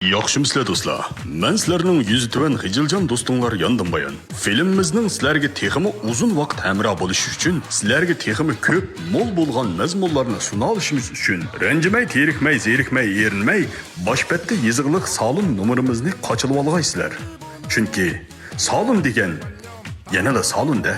Yaxshimisilar do'stlar? Men sizlarning yuzi tuban Hijiljon do'stinglar yondim-bayon. Filmimizning sizlarga texmi uzun vaqt hamroh bo'lish uchun, sizlarga texmi ko'p, mo'l bo'lgan mazmunlarni suna olishimiz uchun ranjimay, terikmay, zerikmay, erinmay, boshpatda yezig'liq salon numarimizni qochilib olgaysizlar. Chunki salon degan yanada salonda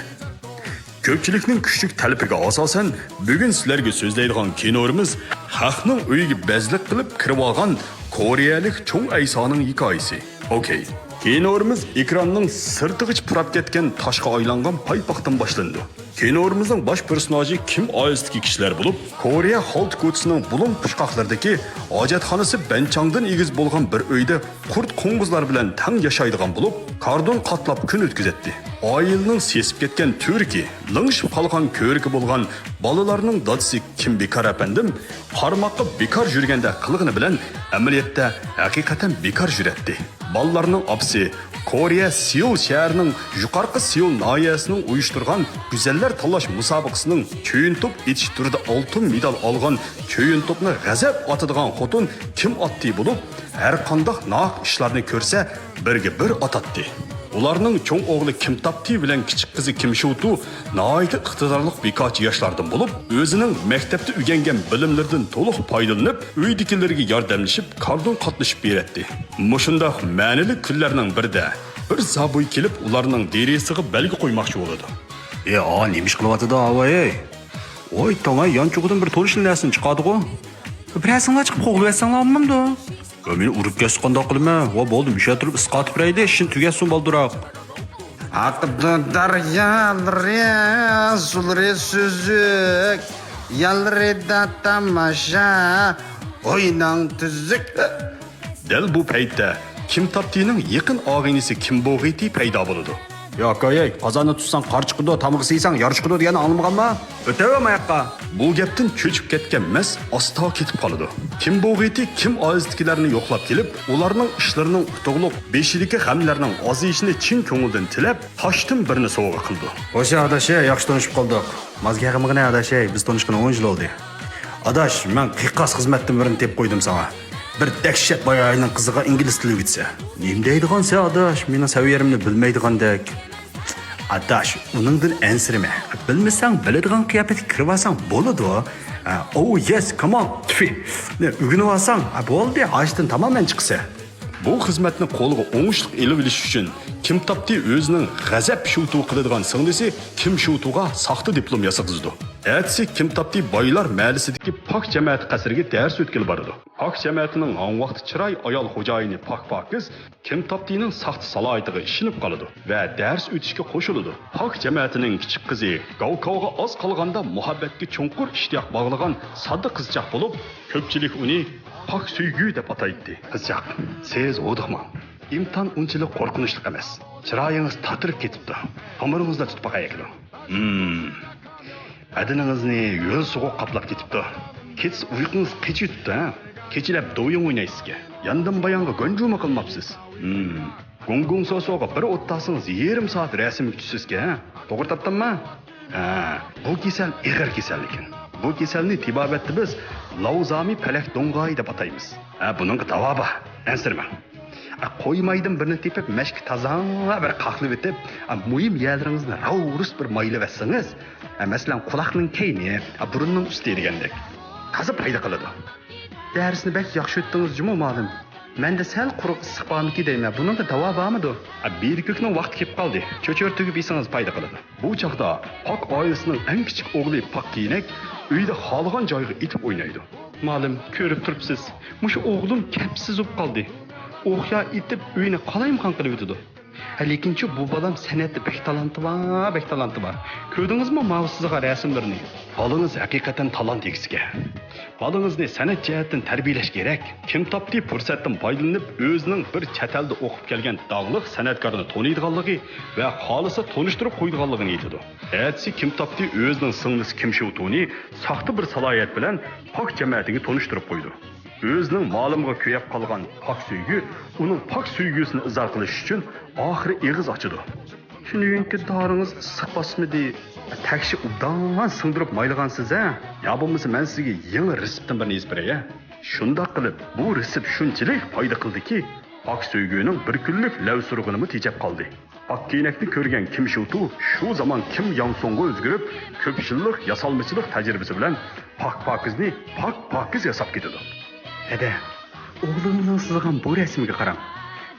ko'pchilikning kuchlik talabiga asosan bugun sizlarga so'zlaydigan kinorimiz xalqning uyiga bazliq qilib kirib olgan Koreyalik cho'ng aysoning hikoyasi. Okay. Kinorimiz ekranning sirtig'ich purab ketgan toshga aylangan paypoqdan boshlandi. Kinorimizning bosh personaji Kim oilasidagi kishilar bo'lib, Koreya xalq ko'chisining bulun pushqoqlaridagi hojatxonasi Banchangdan egiz bo'lgan bir uyda qurt qo'ng'izlar bilan tang yashaydigan bo'lib, kordon qatlab kun o'tkazatdi. Oilaning sesib ketgan turki, lingshib qolgan ko'riki bo'lgan bolalarning dadisi Kim Bekar apandim, qarmoqqa bekor yurganda qilg'ini bilan amaliyotda haqiqatan bekor yuratdi. Ballarning apsi Koreya Seul shahrining yuqorqi Seul noyasining uyushtirgan güzeller tanlash musobaqasining cho'yin to'p etish turida oltin medal olgan cho'yin to'pni g'azab otadigan xotin Kim otdi bo'lib, har qanday noq ishlarni ko'rsa birga bir otadi. Ularning cho'ng o'g'li Kim Tapti bilan kichik qizi Kim Shutu noyat iqtidorli bekorchi yoshlardan bo'lib, o'zining maktabda o'rgangan bilimlaridan to'liq foydalanib, uydagilarga yordamlashib, kordon qatnashib beradi. Mushundaq ma'nili kunlarning birida bir zaboy kelib, ularning deresiga belgi qo'ymoqchi bo'ladi. Nima ish qilyapti-da, avay? Voy, tong'a yonchug'idan bir to'lish narsani chiqadi-ku. Birasini chiqib qo'g'laysanlarmi-da? Meni urib kesqanda qilma. Va bo'ldim, isha turib isqatib beraydi, ishni tugasin boldiroq. Aqibdi daryolar, sulri suzuk, yalrida tamasha, o'ynang tuzuk. Dal bu paytda Kim Taptining yaqin og'inisi Kim Bo'g'iti paydo bo'ladi. Yo'q, qozonni tutsan qor chiqidi, tamog'i siysan yor chiqidi degani anglamaganmi? O'taverma yoqqa. Bu gapdan cho'chib ketgan mas asta ketib qoladi. Kim Bo'g'iti Kim oilasidagilarni yo'qlab kelib, ularning ishlarining utuqliq, beshidagi g'amlarning ozishini chin ko'ngildan tilab, toshdan birini sovg'a qildi. O'sha adash, yaxshi tanishib qoldik. Mazgag'imgina adash, biz tanishgan 10 yil bo'ldi. Adash, men qiqqas xizmatdan birini deb qo'ydim sana. Bir dahshat boyayning qiziga ingliz tili o'rgatsa. Nima deydigan sen adash? Mening saviyarimni bilmaydigandek. Adash, uningdan ansirma. Bilmasang, biladigan qiyofatga kirib olsang bo'ladi. Oh yes, come on. Ugunib olsang, bo'ldi, ashdan tamoman chiqsa. Bu xizmatni qo'lga o'ngishli elib olish uchun Kim Tapti o'zining g'azab shutu qiladigan singlisi Kim Shutuga saxta diplom yasaqizdi. Ertasi Kim Tapti boylar mahallisidagi Pak jamoat qasriga dars o'tkazib bordi. Pak jamoatining on vaqt chiroy ayol xo'jayini Pak Kim Taptining saxta salohiyatiga ishinib qoladi va dars o'tishga qo'shiladi. Pak jamoatining kichik qizi Gavkovga oz qolganda muhabbatga cho'nqur ishtiyoq bog'lagan sodda qizchaq bo'lib, ko'pchilik uni Pak Suygu deb ataydi. Qizchaq, siz o'diqman. İmtihan unchalik qo'rqinchli emas. Chiroyingiz tatirib ketibdi. Tomiringizda tutib baqayakli. Adiningizni yo'l so'g'ib qaplab ketibdi. Kech uyqungiz kechibdi, ha? Kechalab do'yin o'ynaysizga. Yandan bayonga gonjuma qilmabsiz. Gongon so'so'ga bir o'ttasingiz yarim soat rasm tushsizga, ha? To'g'ri topdimmi? Bu kasal ig'ir kasal ekan. Bu kasalni tibobatda biz Lavzami palak do'ng'oy deb ataymiz. Buning davo bor. Ansirma. Qo'ymaydim birini tepib, mashq toza bir qaqlib etib, muhim yerlaringizni ravurus bir mayla versangiz, masalan, quloqning keyni, burunning usti degandek. Toza paydo qiladi. Darsni bak yaxshi o'tdingiz, juma ma'lum. Menda sal quruq issiqboniki deyman. Buningda davo bormidi? Beriklikning vaqti kelib qoldi. Cho'chor tugib yesangiz paydo qiladi. Bu chaqda Pak oilasining eng kichik o'g'li Pak Kiynek uyda xohlagan joyga itib o'ynaydi. Ma'lum, ko'rib turibsiz. Mushu o'g'lim kapsiz bo'lib qoldi. O'xya itib uyini qalayimxon qilib o'tdi. Lekinchi bu bolam san'atda bek talanti bor. Ko'rdingizmi mavzusiga rasmlarni? Bolangiz haqiqatan talant egisiga. Bolangizni san'at jihatdan tarbiyalash kerak. Kim Tapti fursatdan foydalanib, o'zining bir chet elda o'qib kelgan dog'liq san'atkorni taniydiganligi va xolisa tanishtirib qo'ydiganligini aytadi. Ertasi Kim Tapti o'zining singlisi Kim Shutuni saxta bir salohiyat bilan Pak jamoatiga tanishtirib qo'ydi. O'zining ma'lumga kuyab qolgan Pak Suygu uning Pak Suygusini izhor qilish uchun oxiri eg'iz ochdi. Shuningki doringiz issiq bosmidi, takshi ubdan singdirib maylagansiz, ha? Ya bo'lmasa men sizga yangi reseptdan bir nez beray, ha? Shundoq qilib bu resept shunchalik foyda qildiki, Pak Söygü'nün bir kunlik lav surg'inimi tejab qoldi. Ak ko'ylakni ko'rgan Kim Shutu shu zamon Kim Yansongga o'zgarib, ko'p yillik yasalmachilik tajribasi bilan Pak-Pakizni Pak-Pakiz yasab ketadi. Hadi, o'g'limning sızgan bu rasmiga qarang.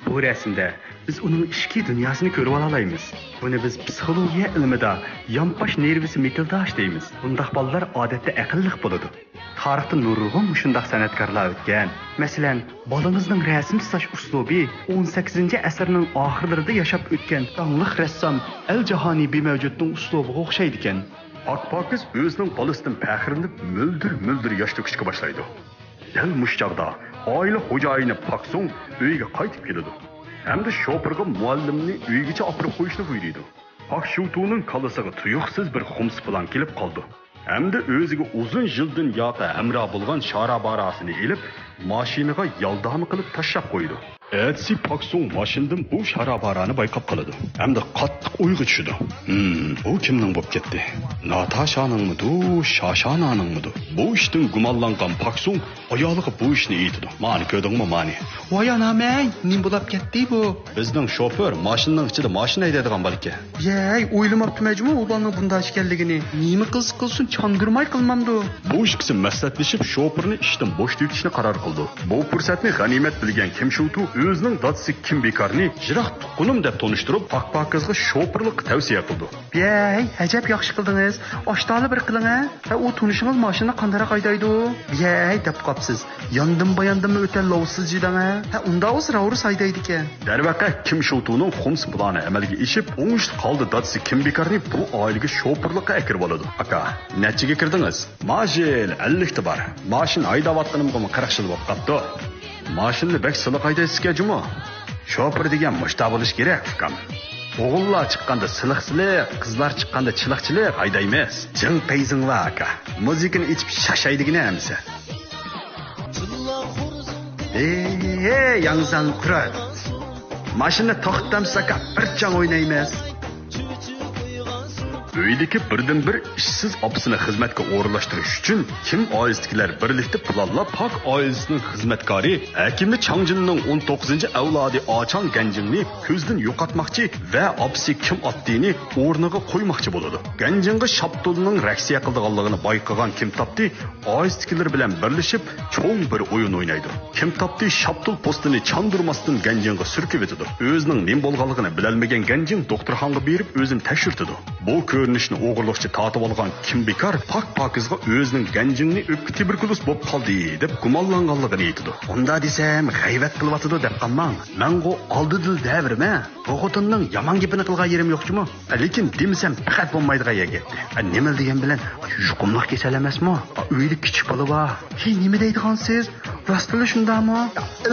Bu rasmda biz uning ishki dunyosini ko'rib olaymiz. Buni biz psixologiya ilmida yonpash nervisi metildash deymiz. Bundaq bolalar odatda aqlliq bo'ladi. Tarixda nurg'un shundaq san'atkorlar o'tgan. Masalan, bolangizning rasm chizish uslubi 18-asrning oxirlarida yashab o'tgan tanliq rassom Al-Jahoni bemavjudning uslubiga o'xshaydi ekan. Pak-Pakiz o'zining bolasidan faxrlanib muldir yosh to'kishga boshlaydi. Dal mushchaqda oila xo'jayini Pak Song uyiga qaytib keladi. Hamda shopirga muallimni uyigacha olib qo'yishni buyurdi. Pak Shutuning qalasiga tuyuqsiz bir xums bilan kelib qoldi. Hamda o'ziga uzun yildan yoqa hamro bo'lgan sharabarasini elib, mashinaga yaldami qilib tashlab qo'ydi. Etsi Pak Song mashindan bu sharabarani bayqab qoladi. Hamda qattiq o'yga tushdi. Bu kimning bo'lib ketdi? Natashaningmi-du, Shashananingmi-du? Bu ishdan gumonlangan Pak Song ayoliga bu ishni aytdi. Mani ko'rdingmi, mani? Voy anam-ey, nim bo'lib ketdi bu? Bizning shofer mashinaning ichida mashina haydaydigan bor ekan. Yey, o'ylamabdim-ku ularning bunda ekanligini. Nima qilsin changirmay qilmamdi. Bu ikkisi maslahatlashib shoferni ishdan bo'shatishni qaror qildi. Bu fursatni g'animat bilgan Kim Shutu o'zining dadasi Kim Bekarni jiroq tuqqanim deb tanishtirib, Pak-Pakizga shoferlik tavsiya qildi. Yey, ajab yaxshi qildingiz. Oshtaali bir qiling ha. U tunishingiz mashina qanday haydaydi? Yey, deb qopsiz. Yandim o'tan lovsiz jidan ha. Unda o'z ravrus haydaydi ekan. Darvaqa Kim Shutuning xums plani amalga oshib, o'ngishli qoldi dadasi Kim Bekarni bu oilaga shoferlikqa akirib oladi. Aka, nechiga kirdingiz? Majil 50 ta bor. Mashin haydayotganimga 40 yil bo'lib qoldi. Mashinni bek siliq haydaysiga juma. Shofer degan mushta bo'lish kerak, ukam. O'g'illar chiqqanda siliq-siliq, qizlar chiqqanda chiliq-chiliq haydaymiz. Jing payzinglar aka. Muzikani ichib shashaydigina hamsa. Yangsan qurat. Mashina to'xtamsaka bir chang o'ynaymiz. Uydagi birdan bir ishsiz opsini xizmatga o'rinlashtirish uchun Kim oilasidagilar birlikda planlab Pak oilasining xizmatkori Hakimli Changjinning 19-avlodi Ochon Ganjingni ko'zdan yo'qotmoqchi va opsi Kim Ottini o'rniga qo'ymoqchi bo'ladi. Ganjingga Shaptulning raksiya qilganligini bayqagan Kim Tapti oilasidagilar bilan birlashib cho'ng bir o'yin o'ynaydi. Kim Tapti Shaptul postini chandurmasdan Ganjingga surkib etadi. O'zining nim bo'lganligini bilolmagan Ganjing doktorxonaga berib o'zini tekshirtdi. Bu ko'rinishni o'g'irlikchi tatib olgan Kim Bekar Pak-Pakizga o'zining Ganjingni o'pki tuberkuloz bo'lib qoldi deb gumonlanganligini aytdi. Unda desam, g'ayvat qilyotdi deb qolmang. Menga oldidil davrma. Bu xotinning yomon gapini qilgan yerim yo'qchimi? Lekin demsam faqat bo'lmaydigan yer ketdi. Nima degan bilan yuqumliq kasal emasmi? Uyda kichik bola bor. Nima deydigansiz? Rostli shundami?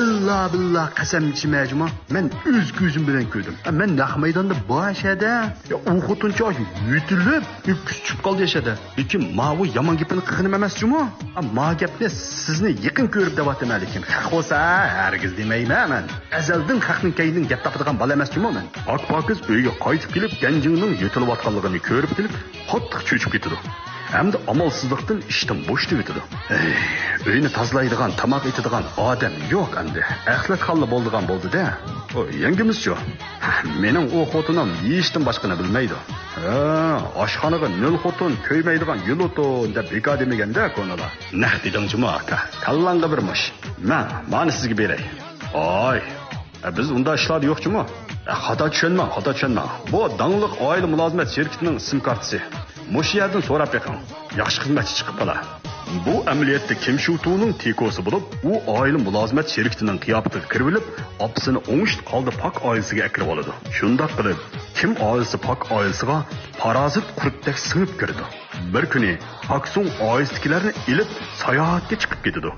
Illa billah qasam ichmayjimi? Men o'z ko'zim bilan ko'rdim. Men naq maydonda boshada u xotincha yutilib, o'pkis chiqib qoldi yashada. Lekin bu yomon gapini qilganim emasmi? Ma gapni sizni yaqin ko'rib deyapman, lekin haq bo'lsa hargiz demayman men. Azaldan haqning kaynin gap topadigan bola emasmi men? Pak-Pakiz uyga qaytib kelib, Ganjingning yutilayotganligini ko'rib kelib, qattiq cho'chib ketdi. Hamda amalsizlikdan ishdan bo'shib ketdi. Uyni tozalaydigan, tamoq etadigan odam yo'q endi. Axlat xalli bo'ldigan bo'ldi-da. O, yangimizchi. Mening o xotinim yeyishdan boshqani bilmaydi. Oshxonaga nil xotin ko'ymaydigan yil o'tin deb bekor demaganda ko'nalar. Naq dedingchi-mi aka? Kallanga birmish. Mani sizga beray. Oy, biz unda ishlar yo'qchi-mi? Xato tushunma. Bu dangliq oila mulozimat shirkatining sim kartasi. Mush yerdan so'rab beqing. Yaxshi xizmatchi chiqib qolar. Bu amaliyotda Kim Shutuning tekosi bo'lib, u oila mulozimat shirkatining qiyofatiga kirib olib, opsini o'ngishli qoldi Pak oilasiga akirib oladi. Shundoq qilib, Kim oilasi Pak oilasiga parazit qurtdek singib kirdi. Bir kuni Pak Song oilasidagilarni ilib sayohatga chiqib ketdi.